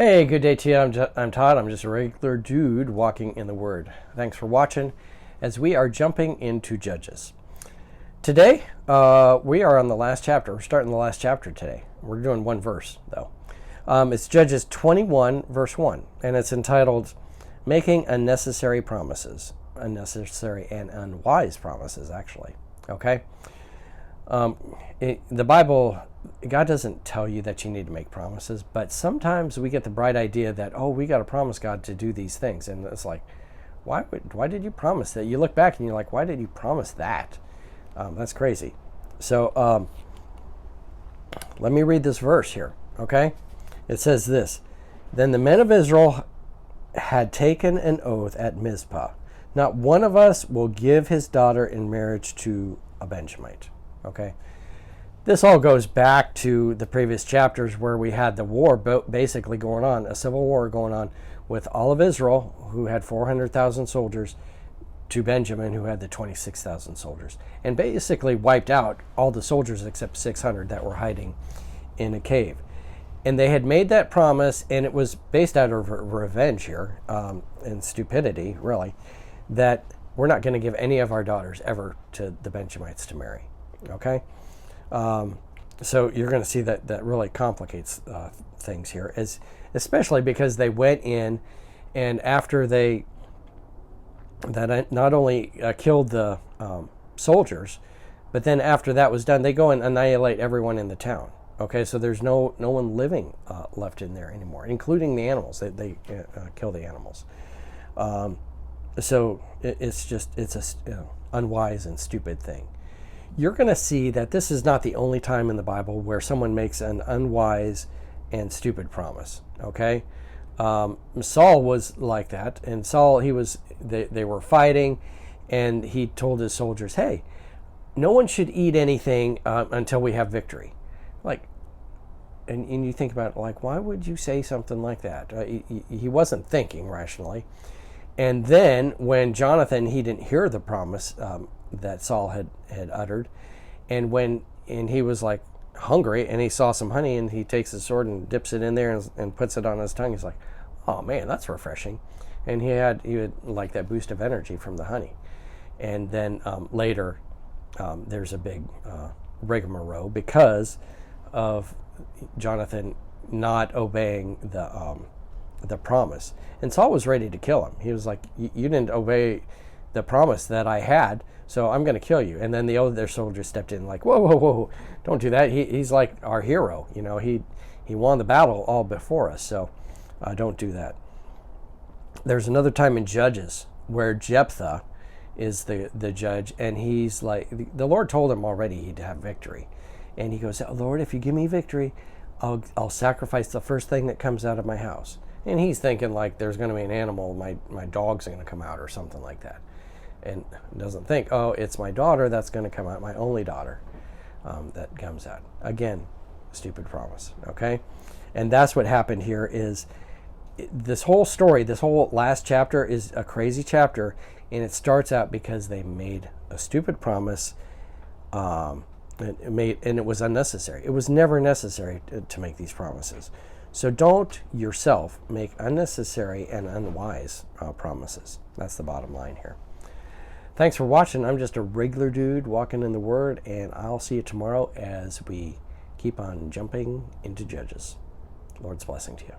Hey, good day to you. I'm Todd. I'm just a regular dude walking in the Word. Thanks for watching as we are jumping into Judges. Today, we are on the last chapter. We're starting the last chapter today. We're doing one verse, though. It's Judges 21, verse 1, and it's entitled Making Unnecessary Promises. Unnecessary and unwise promises, actually. Okay? The Bible, God doesn't tell you that you need to make promises, but sometimes we get the bright idea that, oh, we got to promise God to do these things. And it's like, why did you promise that? You look back and you're like, why did you promise that? That's crazy. So let me read this verse here, okay? It says this, Then the men of Israel had taken an oath at Mizpah. Not one of us will give his daughter in marriage to a Benjamite. Okay, this all goes back to the previous chapters where we had the war basically going on, a civil war going on with all of Israel, who had 400,000 soldiers, to Benjamin, who had the 26,000 soldiers, and basically wiped out all the soldiers except 600 that were hiding in a cave. And they had made that promise, and it was based out of revenge here, and stupidity, really, that we're not going to give any of our daughters ever to the Benjamites to marry. Okay? So you're going to see that really complicates things here, especially because they went in, and after they not only killed the soldiers, but then after that was done, they go and annihilate everyone in the town. Okay, so there's no one living left in there anymore, including the animals. They kill the animals. So it's a unwise and stupid thing. You're going to see that this is not the only time in the Bible where someone makes an unwise and stupid promise. Okay, Saul was like that, and Saul they were fighting, and he told his soldiers, "Hey, no one should eat anything until we have victory." Like, and you think about it, like, why would you say something like that? He wasn't thinking rationally. And then when Jonathan, he didn't hear the promise that Saul had uttered, and he was like hungry, and he saw some honey, and he takes his sword and dips it in there and puts it on his tongue. He's like, "Oh man, that's refreshing," and he had like that boost of energy from the honey. And then later, there's a big rigmarole because of Jonathan not obeying the promise. And Saul was ready to kill him. He was like, you didn't obey the promise that I had, so I'm going to kill you. And then the other soldier stepped in like, whoa, don't do that. He's like our hero. He won the battle all before us, so don't do that. There's another time in Judges where Jephthah is the judge, and he's like, the Lord told him already he'd have victory. And he goes, "Lord, if you give me victory, I'll sacrifice the first thing that comes out of my house." And he's thinking like there's going to be an animal, my dog's going to come out or something like that. And doesn't think, oh, it's my daughter that's going to come out, my only daughter that comes out. Again, stupid promise, okay? And that's what happened here is this whole story, this whole last chapter is a crazy chapter, and it starts out because they made a stupid promise, and it was unnecessary. It was never necessary to make these promises. So don't yourself make unnecessary and unwise promises. That's the bottom line here. Thanks for watching. I'm just a regular dude walking in the Word, and I'll see you tomorrow as we keep on jumping into Judges. Lord's blessing to you.